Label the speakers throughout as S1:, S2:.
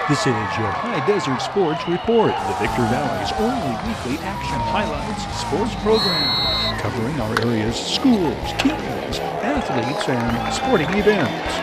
S1: This is your Hdsr Sports Report, the Victor Valley's only weekly action highlights sports program, covering our area's schools, teams, athletes, and sporting events.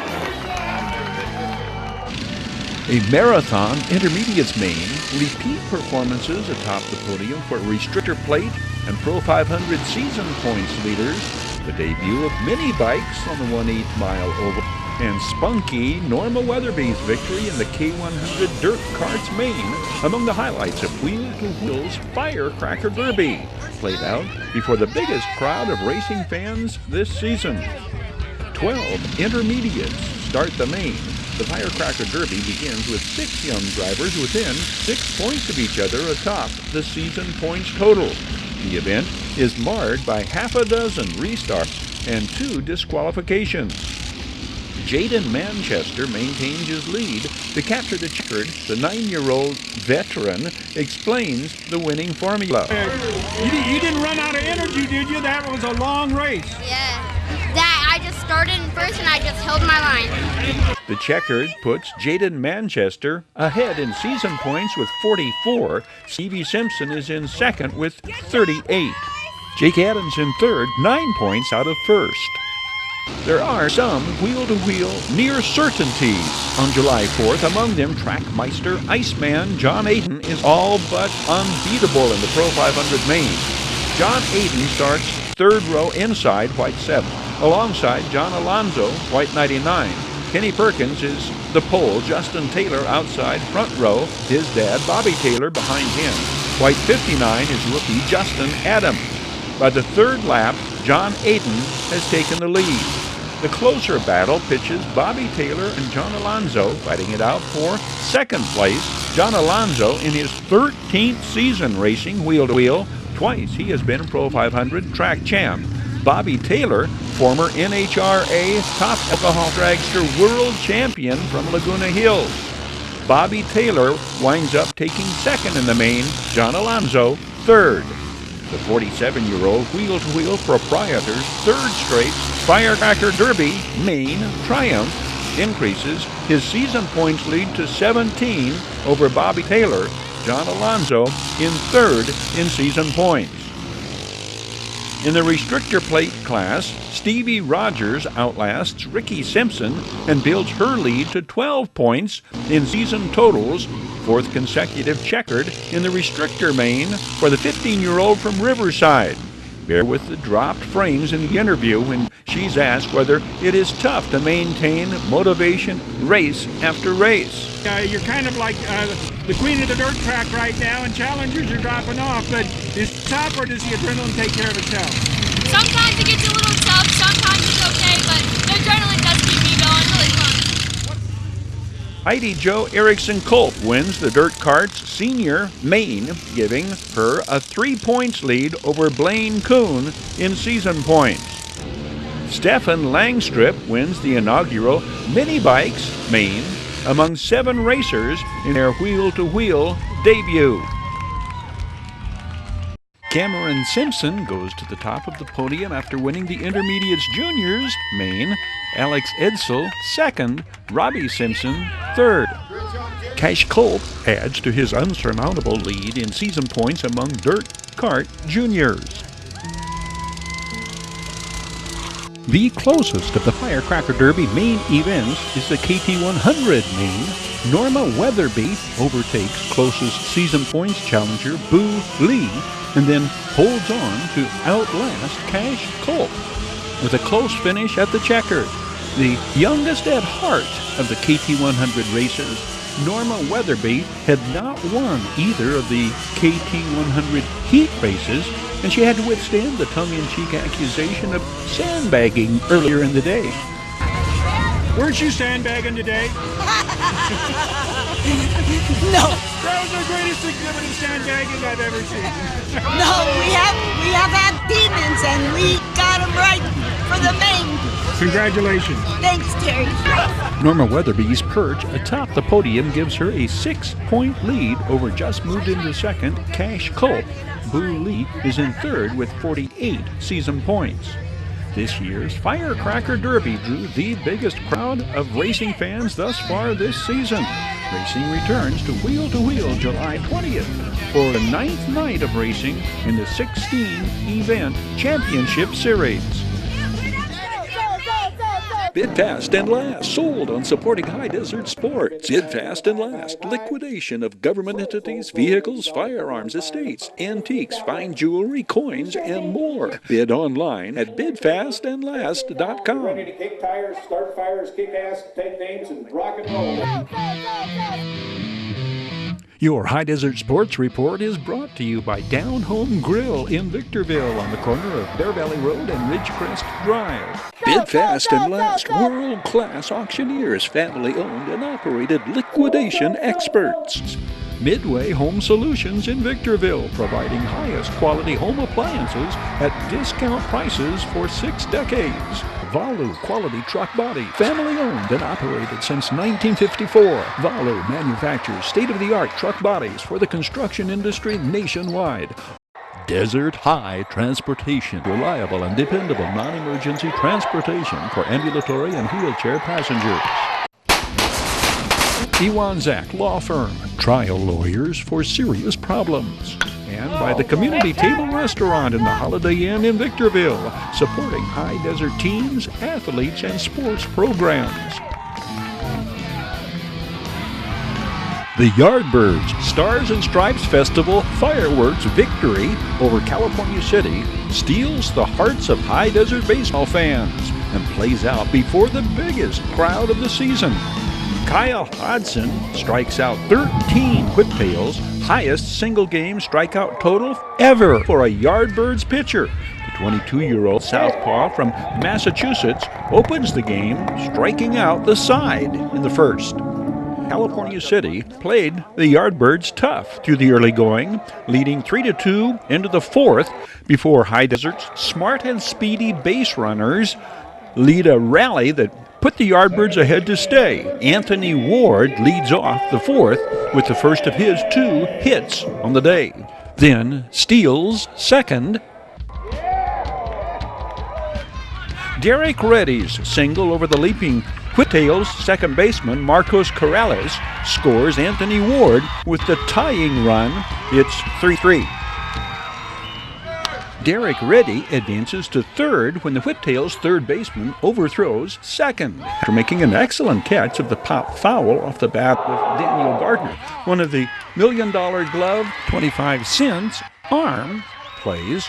S1: A marathon intermediates main repeat performances atop the podium for restrictor plate and Pro 500 season points leaders, the debut of mini bikes on the 1/8 mile oval, and spunky Norma Weatherby's victory in the K100 Dirt Carts main among the highlights of Wheel to Wheel's Firecracker Derby, played out before the biggest crowd of racing fans this season. 12 intermediates start the main. The Firecracker Derby begins with 6 young drivers within 6 points of each other atop the season points total. The event is marred by half a dozen restarts and 2 disqualifications. Jaden Manchester maintains his lead. To capture the checkered, the 9-year-old veteran explains the winning formula.
S2: You didn't run out of energy, did you? That was a long race.
S3: Yeah. I just started in first and I just held my line.
S1: The checkered puts Jaden Manchester ahead in season points with 44. Stevie Simpson is in second with 38. Jake Adams in third, 9 points out of first. There are some wheel-to-wheel near certainties on July 4th. Among them, Trackmeister Iceman John Ayton is all but unbeatable in the Pro 500 main. John Ayton starts third row inside, white 7, alongside John Alonzo, white 99. Kenny Perkins is the pole. Justin Taylor outside front row. His dad, Bobby Taylor, behind him. White 59 is rookie Justin Adams. By the third lap, John Ayton has taken the lead. The closer battle pitches Bobby Taylor and John Alonzo fighting it out for second place. John Alonzo in his 13th season racing wheel-to-wheel. Twice he has been Pro 500 track champ. Bobby Taylor, former NHRA top alcohol dragster world champion from Laguna Hills. Bobby Taylor winds up taking second in the main, John Alonzo third. The 47-year-old wheel-to-wheel proprietor's third straight Firecracker Derby main triumph increases his season points lead to 17 over Bobby Taylor. John Alonzo in third in season points. In the restrictor plate class, Stevie Rogers outlasts Ricky Simpson and builds her lead to 12 points in season totals, 4th consecutive checkered in the restrictor main for the 15-year-old from Riverside. Bear with the dropped frames in the interview when she's asked whether it is tough to maintain motivation race after race.
S2: You're kind of like the queen of the dirt track right now, and challengers are dropping off. But is it tough, or does the adrenaline take care of itself?
S3: Sometimes it gets a little tough, sometimes it's okay, but the adrenaline does keep me going. Really fun.
S1: Heidi Jo Erickson Culp wins the Dirt Carts Senior Main, giving her a 3 points lead over Blaine Kuhn in season points. Stefan Langstrip wins the inaugural Mini Bikes Main among 7 racers in their wheel-to-wheel debut. Cameron Simpson goes to the top of the podium after winning the Intermediates Juniors main. Alex Edsel second, Robbie Simpson third. Cash Culp adds to his unsurmountable lead in season points among Dirt Kart Juniors. The closest of the Firecracker Derby main events is the KT100 main. Norma Weatherby overtakes closest season points challenger Boo Lee and then holds on to outlast Cash Culp with a close finish at the checkered. The youngest at heart of the KT100 racers, Norma Weatherby had not won either of the KT100 heat races, and she had to withstand the tongue-in-cheek accusation of sandbagging earlier in the day.
S2: Weren't you sandbagging today?
S4: No.
S2: That was the greatest exhibit of sandbagging I've ever seen.
S4: No, we have had demons and we got them right for the main.
S2: Congratulations.
S4: Thanks, Terry.
S1: Norma Weatherby's perch atop the podium gives her a 6-point lead over just moved into second, Cash Culp. Boo Lee is in third with 48 season points. This year's Firecracker Derby drew the biggest crowd of racing fans thus far this season. Racing returns to Wheel July 20th for the 9th night of racing in the 16-event Championship Series. Bid fast and last. Sold on supporting High Desert Sports. Bid fast and last. Liquidation of government entities, vehicles, firearms, estates, antiques, fine jewelry, coins, and more. Bid online at bidfastandlast.com.
S5: Ready to kick tires, start fires, kick ass, take names, and rock and roll.
S1: Your High Desert Sports Report is brought to you by Down Home Grill in Victorville on the corner of Bear Valley Road and Ridgecrest Drive. Bid fast and last. World-class auctioneers, family-owned and operated liquidation experts. Midway Home Solutions in Victorville, providing highest quality home appliances at discount prices for 6 decades. Valu Quality Truck Body, family-owned and operated since 1954. Valu manufactures state-of-the-art truck bodies for the construction industry nationwide. Desert High Transportation, reliable and dependable non-emergency transportation for ambulatory and wheelchair passengers. Iwanzak Law Firm, trial lawyers for serious problems. And by the Community Table Restaurant in the Holiday Inn in Victorville, supporting High Desert teams, athletes, and sports programs. The Yardbirds Stars and Stripes Festival fireworks victory over California City steals the hearts of High Desert baseball fans and plays out before the biggest crowd of the season. Kyle Hodson strikes out 13 whiptails, highest single-game strikeout total ever for a Yardbirds pitcher. The 22-year-old southpaw from Massachusetts opens the game, striking out the side in the first. California City played the Yardbirds tough through the early going, leading 3-2 into the fourth before High Desert's smart and speedy base runners lead a rally that put the Yardbirds ahead to stay. Anthony Ward leads off the fourth with the first of his 2 hits on the day. Then steals second. Derek Reddy's single over the leaping Whittails second baseman Marcos Corrales scores Anthony Ward with the tying run. It's 3-3. Derek Reddy advances to third when the Whittails third baseman overthrows second after making an excellent catch of the pop foul off the bat of Daniel Gardner. One of the $1 Million Glove, 25 cents arm plays,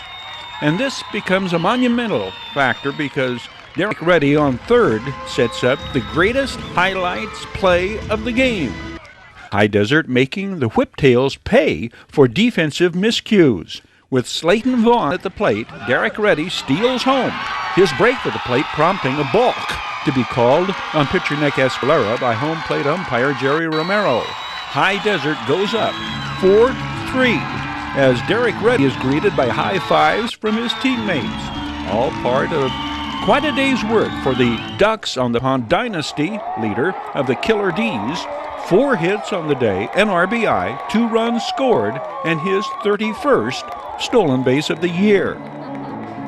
S1: and this becomes a monumental factor because Derek Reddy on third sets up the greatest highlights play of the game. High Desert making the Whiptails pay for defensive miscues. With Slayton Vaughn at the plate, Derek Reddy steals home. His break for the plate prompting a balk to be called on pitcher Nick Escalera by home plate umpire Jerry Romero. High Desert goes up 4-3 as Derek Reddy is greeted by high fives from his teammates. All part of quite a day's work for the Ducks on the Dynasty, leader of the Killer D's. 4 hits on the day, an RBI, 2 runs scored, and his 31st stolen base of the year.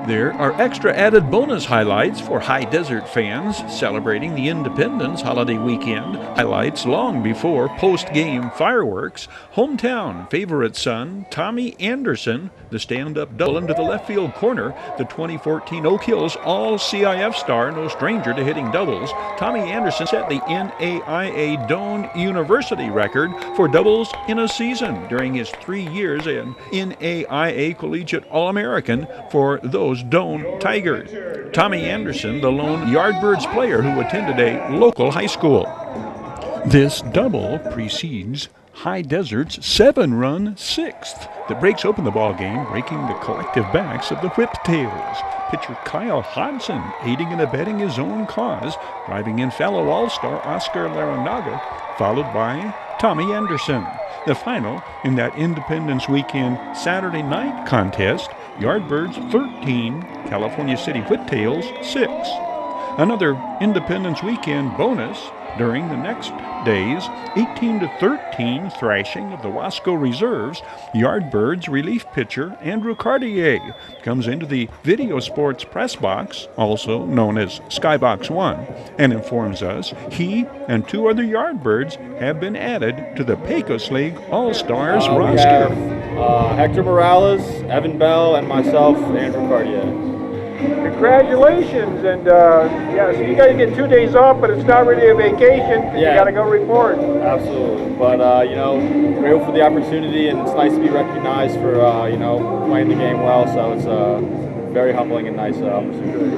S1: There are extra added bonus highlights for High Desert fans celebrating the Independence holiday weekend. Highlights long before post-game fireworks. Hometown favorite son Tommy Anderson, the stand-up double into the left field corner. The 2014 Oak Hills All-CIF star, no stranger to hitting doubles. Tommy Anderson set the NAIA Doane University record for doubles in a season during his 3 years in NAIA Collegiate All-American for those Doane Tigers. Tommy Anderson, the lone Yardbirds player who attended a local high school. This double precedes High Desert's 7-run 6th that breaks open the ball game, breaking the collective backs of the Whiptails. Pitcher Kyle Hodson aiding and abetting his own cause, driving in fellow All-Star Oscar Laranaga, followed by Tommy Anderson. The final in that Independence Weekend Saturday night contest, Yardbirds 13, California City Whiptails 6. Another Independence Weekend bonus, During the next days, 18-13 thrashing of the Wasco reserves, Yardbirds relief pitcher Andrew Cartier comes into the Video Sports press box, also known as Skybox 1, and informs us he and 2 other Yardbirds have been added to the Pecos League All-Stars roster.
S6: We have Hector Morales, Evan Bell, and myself, Andrew Cartier.
S2: Congratulations, and so you guys get 2 days off, but it's not really a vacation because you got to go report.
S6: Absolutely, but grateful for the opportunity, and it's nice to be recognized for playing the game well. So it's very humbling and nice opportunity.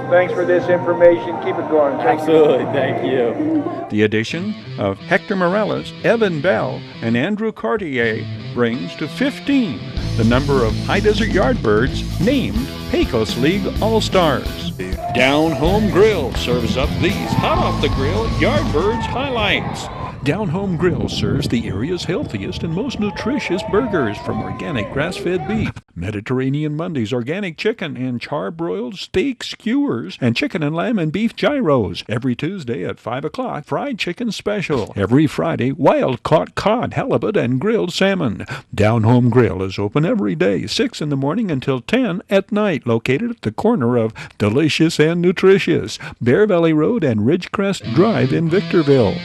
S2: Thanks for this information. Keep it going.
S6: Absolutely, thank you.
S1: The addition of Hector Morales, Evan Bell, and Andrew Cartier brings to 15 the number of High Desert Yardbirds named Pecos League All-Stars. Down Home Grill serves up these hot off the grill Yardbirds highlights. Down Home Grill serves the area's healthiest and most nutritious burgers from organic grass-fed beef, Mediterranean Mondays organic chicken and char-broiled steak skewers, and chicken and lamb and beef gyros. Every Tuesday at 5 o'clock, fried chicken special. Every Friday, wild-caught cod, halibut, and grilled salmon. Down Home Grill is open every day, 6 in the morning until 10 at night, located at the corner of Delicious and Nutritious, Bear Valley Road and Ridgecrest Drive in Victorville.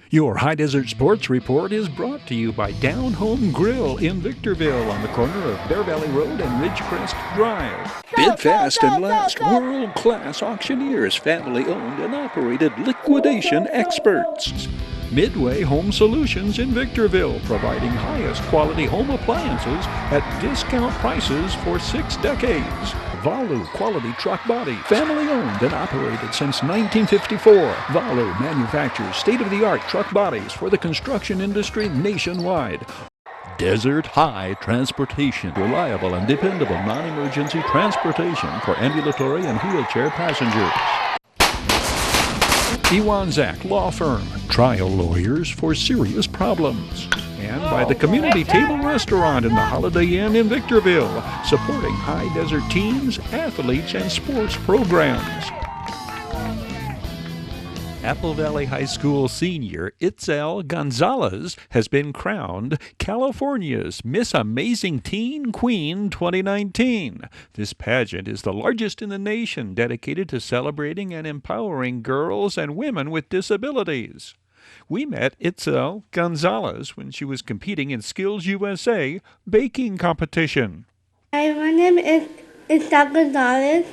S1: Your High Desert Sports Report is brought to you by Down Home Grill in Victorville on the corner of Bear Valley Road and Ridgecrest Drive. Bid fast and last, world-class auctioneers, family-owned and operated liquidation experts. Midway Home Solutions in Victorville, providing highest quality home appliances at discount prices for 6 decades. Valu Quality Truck Body, family-owned and operated since 1954. Valu manufactures state-of-the-art truck bodies for the construction industry nationwide. Desert High Transportation, reliable and dependable non-emergency transportation for ambulatory and wheelchair passengers. Iwanzak Law Firm, trial lawyers for serious problems. And by the Community Table Restaurant in the Holiday Inn in Victorville, supporting High Desert teams, athletes, and sports programs. Apple Valley High School senior Itzel Gonzalez has been crowned California's Miss Amazing Teen Queen 2019. This pageant is the largest in the nation, dedicated to celebrating and empowering girls and women with disabilities. We met Itzel Gonzalez when she was competing in Skills USA baking competition.
S7: Hi, my name is Itzel Gonzalez.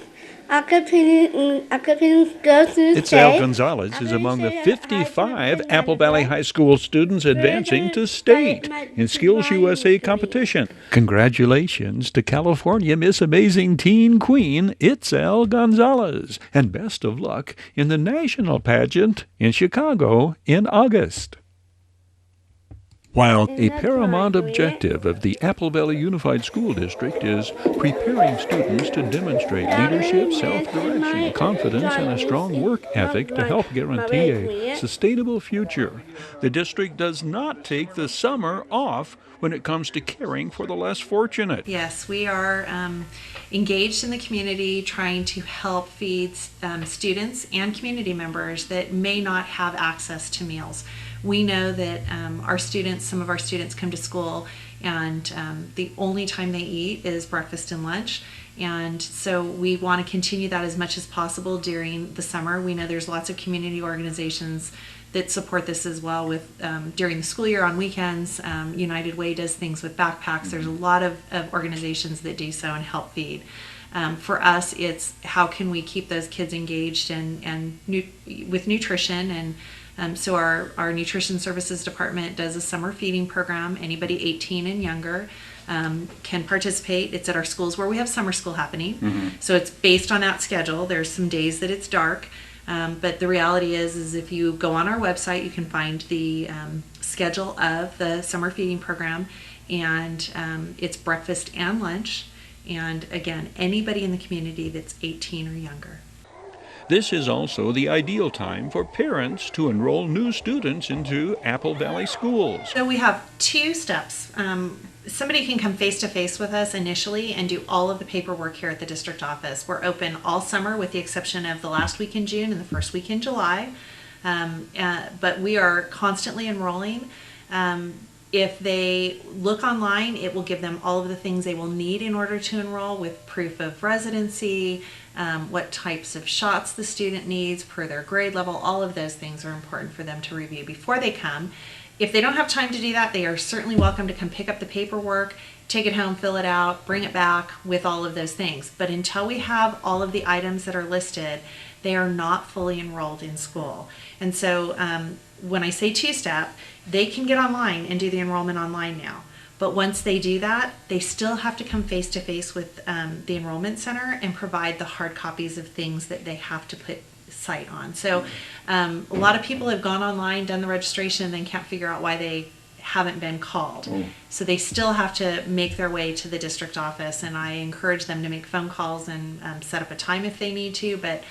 S7: I compete in Skills USA.
S1: Itzel Gonzalez is among the 55 Apple Valley High School students advancing to state in Skills USA competition. Congratulations to California Miss Amazing Teen Queen Itzel Gonzalez, and best of luck in the national pageant in Chicago in August. While a paramount objective of the Apple Valley Unified School District is preparing students to demonstrate leadership, self-direction, confidence, and a strong work ethic to help guarantee a sustainable future, the district does not take the summer off when it comes to caring for the less fortunate.
S8: Yes, we are engaged in the community, trying to help feed students and community members that may not have access to meals. We know that some of our students come to school and the only time they eat is breakfast and lunch. And so we want to continue that as much as possible during the summer. We know there's lots of community organizations that support this as well with during the school year on weekends. United Way does things with backpacks. There's a lot of organizations that do so and help feed. For us, it's how can we keep those kids engaged and with nutrition, and so our nutrition services department does a summer feeding program. Anybody 18 and younger can participate. It's at our schools where we have summer school happening. Mm-hmm. So it's based on that schedule. There's some days that it's dark, but the reality is if you go on our website, you can find the schedule of the summer feeding program, and it's breakfast and lunch. And again, anybody in the community that's 18 or younger.
S1: This is also the ideal time for parents to enroll new students into Apple Valley schools.
S8: So we have 2 steps. somebody can come face-to-face with us initially and do all of the paperwork here at the district office. We're open all summer with the exception of the last week in June and the first week in July. But we are constantly enrolling. If they look online, it will give them all of the things they will need in order to enroll, with proof of residency, what types of shots the student needs per their grade level. All of those things are important for them to review before they come. If they don't have time to do that, they are certainly welcome to come pick up the paperwork, take it home, fill it out, bring it back with all of those things. But until we have all of the items that are listed, they are not fully enrolled in school. And so when I say two-step, they can get online and do the enrollment online now. But once they do that, they still have to come face-to-face with the enrollment center and provide the hard copies of things that they have to put site on. So a lot of people have gone online, done the registration, and then can't figure out why they haven't been called. So they still have to make their way to the district office, and I encourage them to make phone calls and set up a time if they need to, but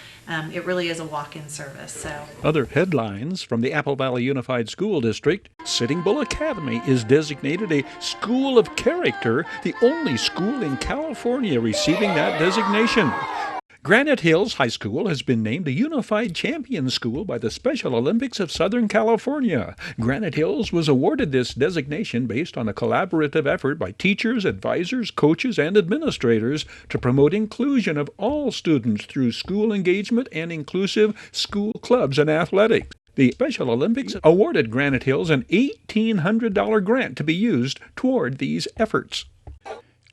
S8: it really is a walk-in service. So
S1: Other headlines from the Apple Valley Unified School District: Sitting Bull Academy is designated a School of Character, the only school in California receiving that designation. Granite Hills High School has been named a Unified Champion School by the Special Olympics of Southern California. Granite Hills was awarded this designation based on a collaborative effort by teachers, advisors, coaches, and administrators to promote inclusion of all students through school engagement and inclusive school clubs and athletics. The Special Olympics awarded Granite Hills an $1,800 grant to be used toward these efforts.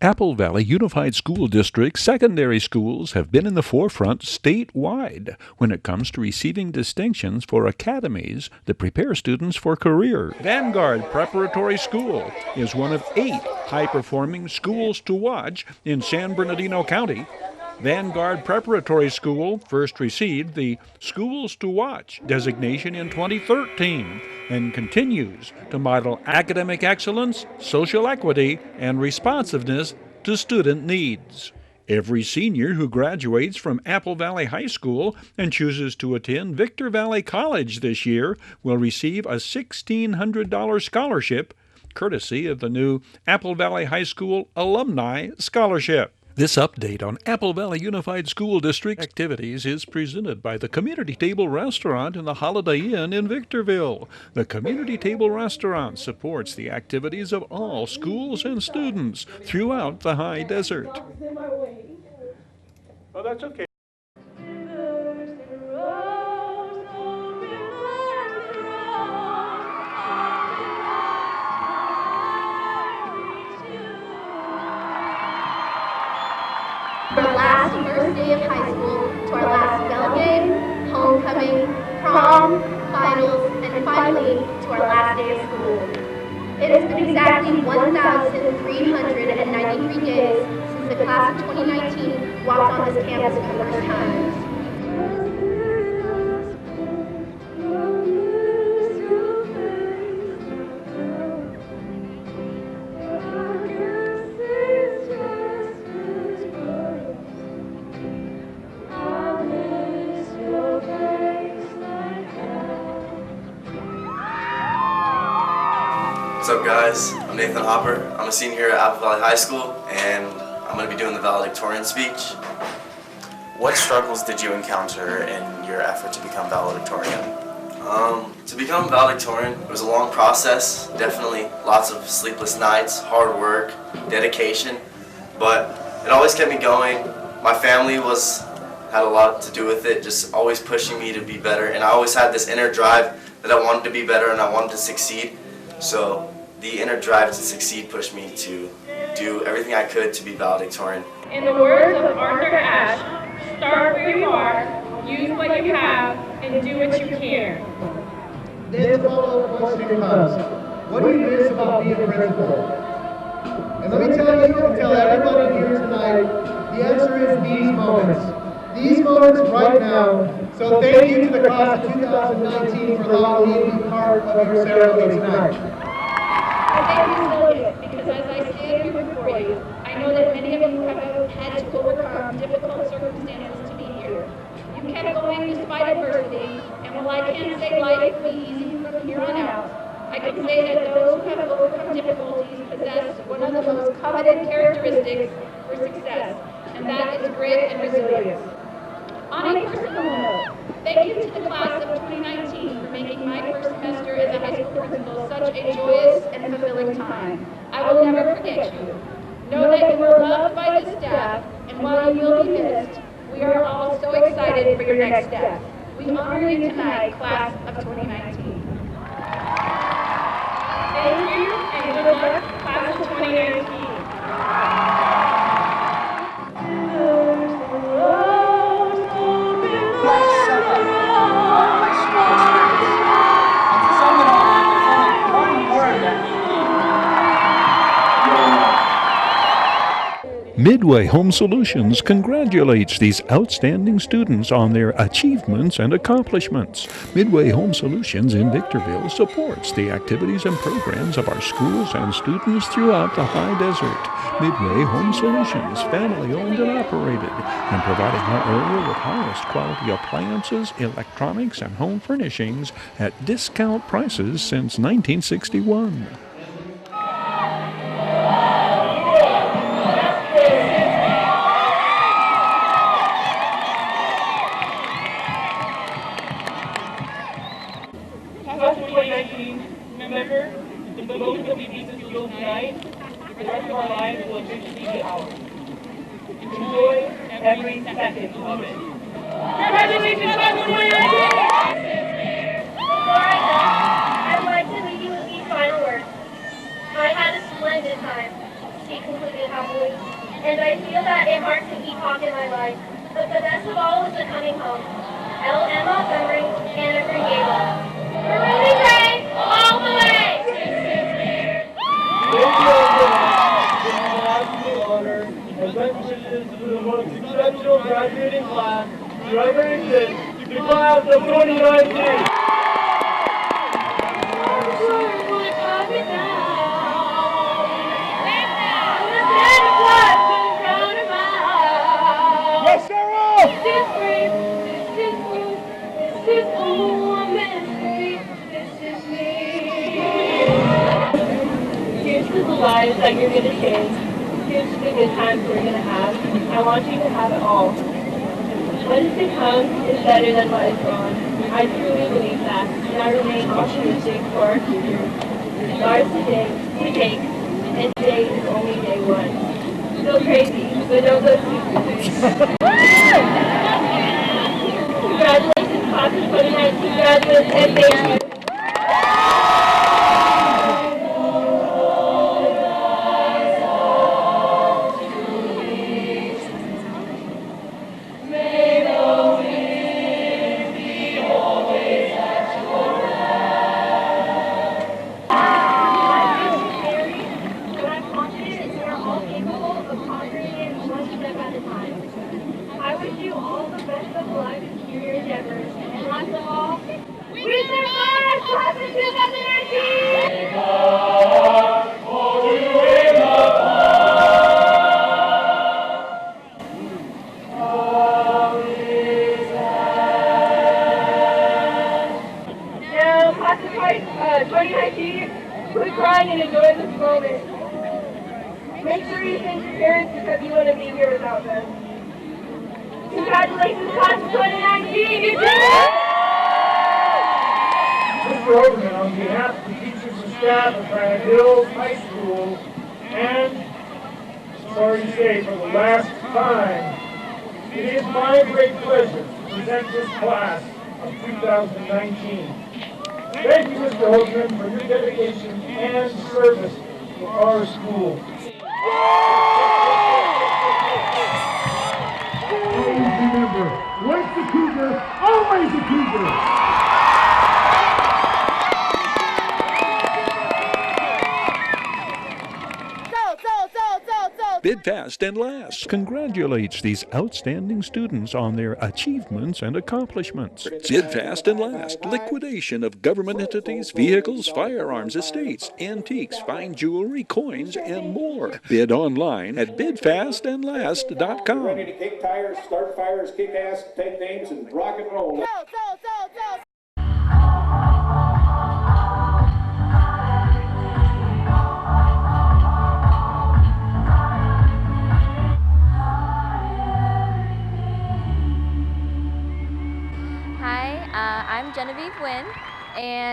S1: Apple Valley Unified School District secondary schools have been in the forefront statewide when it comes to receiving distinctions for academies that prepare students for career. Vanguard Preparatory School is one of 8 high-performing schools to watch in San Bernardino County. Vanguard Preparatory School first received the Schools to Watch designation in 2013 and continues to model academic excellence, social equity, and responsiveness to student needs. Every senior who graduates from Apple Valley High School and chooses to attend Victor Valley College this year will receive a $1,600 scholarship, courtesy of the new Apple Valley High School Alumni Scholarship. This update on Apple Valley Unified School District activities is presented by the Community Table Restaurant in the Holiday Inn in Victorville. The Community Table Restaurant supports the activities of all schools and students throughout the high desert.
S5: Oh, that's okay.
S9: Our last first day of high school, to our last bell game, homecoming, prom, finals, and finally to our last day of school. It has been exactly 1,393 days since the class of 2019 walked on this campus for the first time.
S10: What's up, guys? I'm Nathan Hopper. I'm a senior here at Apple Valley High School, and I'm going to be doing the valedictorian speech.
S11: What struggles did you encounter in your effort to become valedictorian?
S10: To become valedictorian, it was a long process, definitely lots of sleepless nights, hard work, dedication, but it always kept me going. My family had a lot to do with it, just always pushing me to be better, and I always had this inner drive that I wanted to be better and I wanted to succeed. So the inner drive to succeed pushed me to do everything I could to be valedictorian.
S12: In the words of Arthur Ashe, start where you are, use what you have, and do what you can.
S13: Then the follow-up question comes, what do you miss about being a principal? And let me tell you and tell everybody here tonight, the answer is these moments. These moments right now. So thank you to the class of 2019 for allowing me to be part of your ceremony tonight.
S12: Thank you, Sylvia, because as I stand here before you, I know that many of you have had to overcome difficult circumstances to be here. You kept going despite adversity, and while I can't say life will be easy from here on out, I can say that those who have overcome difficulties possess possess one of the most coveted characteristics for success, and that is grit and resilience. On a personal note, thank you to the class of 2019 for making my first semester as a high school principal such a joyous and fulfilling time. I will never forget you. Know that you are loved by the staff, and while you will be missed, we are all so excited for your next step. We honor you tonight, class of 2019. Thank you, and good luck, class of 2019.
S1: Midway Home Solutions congratulates these outstanding students on their achievements and accomplishments. Midway Home Solutions in Victorville supports the activities and programs of our schools and students throughout the high desert. Midway Home Solutions, family owned and operated, and providing our area with highest quality appliances, electronics, and home furnishings at discount prices since 1961.
S14: Remember, the boat that we beat the field tonight, the rest of our lives will eventually be ours. Enjoy every second of it. Congratulations, class of 2019!
S9: I'd like to leave you with these final words. I had a splendid time, she concluded happily, and I feel that it marks an epoch in my life. But the best of all was the coming home. L.M. Montgomery, Anna Green Gable. Maroon and gray, all the way!
S14: Honor and best wishes to the most exceptional graduating class to ever exist, the class of 2019.
S2: Yes, Sarah!
S9: This is blue, this is all mystery, this is me.
S14: Here's to the lives that you're going to change. Here's to the good times we're going to have. I want you to have it all. What is to come is better than what is gone. I truly believe that, and I remain optimistic for our future. It's ours to take, and today is only day one. Still crazy, but don't go too soon. Congratulations, class of 2019 graduates, and thank you.
S9: I wish you all the best of luck in your endeavors, and last of all, we survived class of 2019!
S14: Now, class of 2019, quit crying and enjoy this moment. Make sure you thank your parents because you wouldn't be here without them. Congratulations, class of 2019! You did it!
S15: Mr. Overman, on behalf of the teachers and staff of Granite Hills High School, and, sorry to say, for the last time, it is my great pleasure to present this class of 2019. Thank you, Mr. Overman, for your dedication and service to our school. Always remember, once a Cougar, always a Cougar!
S1: Bid Fast and Last congratulates these outstanding students on their achievements and accomplishments. Bid Fast and Last, liquidation of government entities, vehicles, firearms, estates, antiques, fine jewelry, coins, and more. Bid online at bidfastandlast.com.
S5: Ready to kick tires, start fires, kick ass, take names, and rock and roll.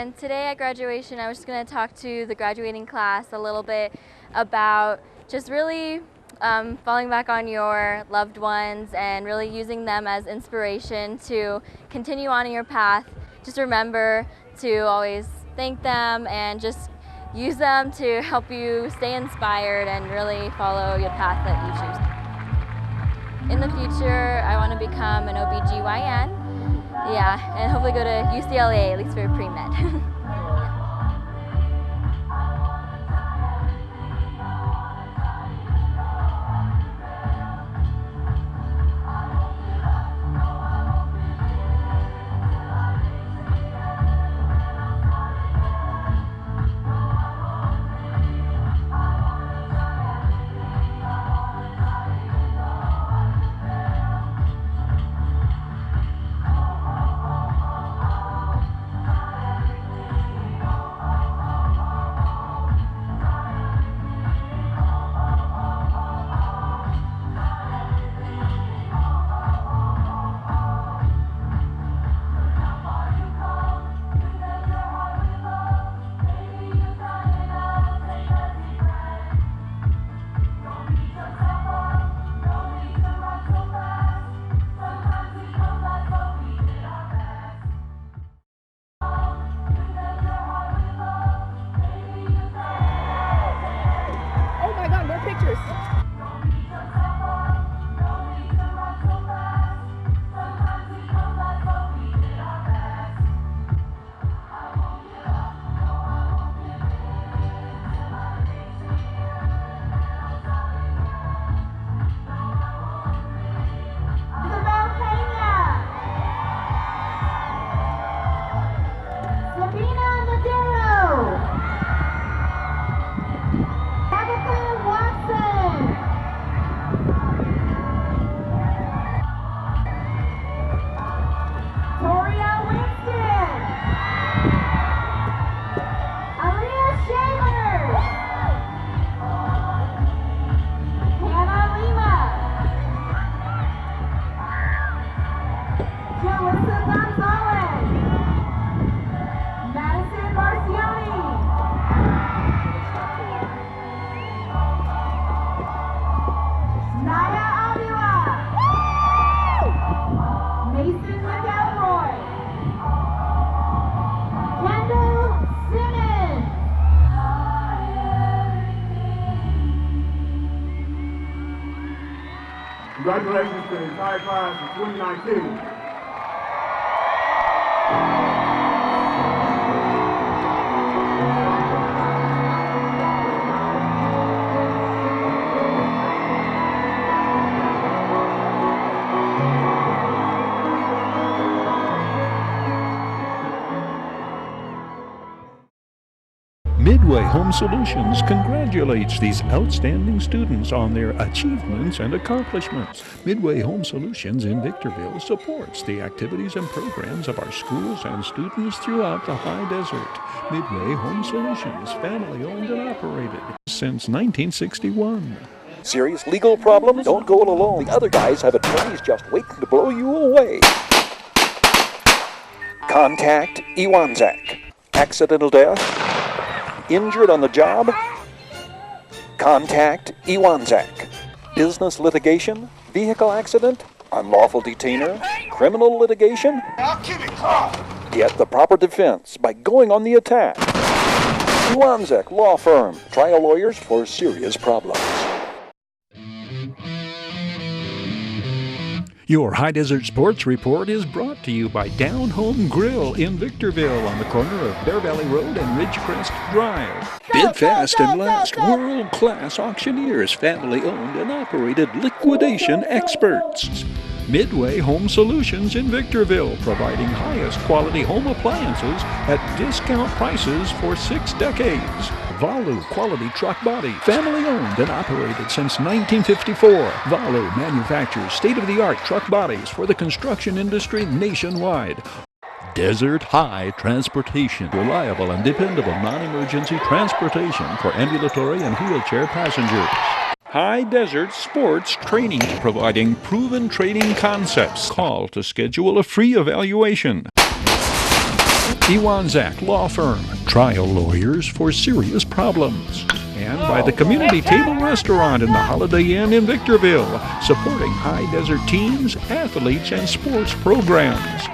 S16: And today at graduation, I was just going to talk to the graduating class a little bit about just really falling back on your loved ones and really using them as inspiration to continue on in your path. Just remember to always thank them and just use them to help you stay inspired and really follow your path that you choose. In the future, I want to become an OBGYN. Yeah, and hopefully go to UCLA, at least for pre-med.
S15: Congratulations to the entire class of 2019.
S1: Midway Home Solutions congratulates these outstanding students on their achievements and accomplishments. Midway Home Solutions in Victorville supports the activities and programs of our schools and students throughout the high desert. Midway Home Solutions, family owned and operated since 1961.
S17: Serious legal problems? Don't go it alone. The other guys have attorneys just waiting to blow you away. Contact Iwanzak. Accidental death? Injured on the job? Contact Iwanzak. Business litigation? Vehicle accident? Unlawful detainer? Criminal litigation? Get the proper defense by going on the attack. Iwanzak Law Firm. Trial lawyers for serious problems.
S1: Your High Desert Sports Report is brought to you by Down Home Grill in Victorville on the corner of Bear Valley Road and Ridgecrest Drive. Bid fast and last. World-class auctioneers, family-owned and operated liquidation experts. Midway Home Solutions in Victorville, providing highest quality home appliances at discount prices for 6 decades. Valu Quality Truck Body, family owned and operated since 1954. Valu manufactures state-of-the-art truck bodies for the construction industry nationwide. Desert High Transportation, reliable and dependable non-emergency transportation for ambulatory and wheelchair passengers. High Desert Sports Training, providing proven training concepts. Call to schedule a free evaluation. Ewanzak Law Firm, trial lawyers for serious problems. And by the Community Table Restaurant in the Holiday Inn in Victorville, supporting high desert teams, athletes, and sports programs.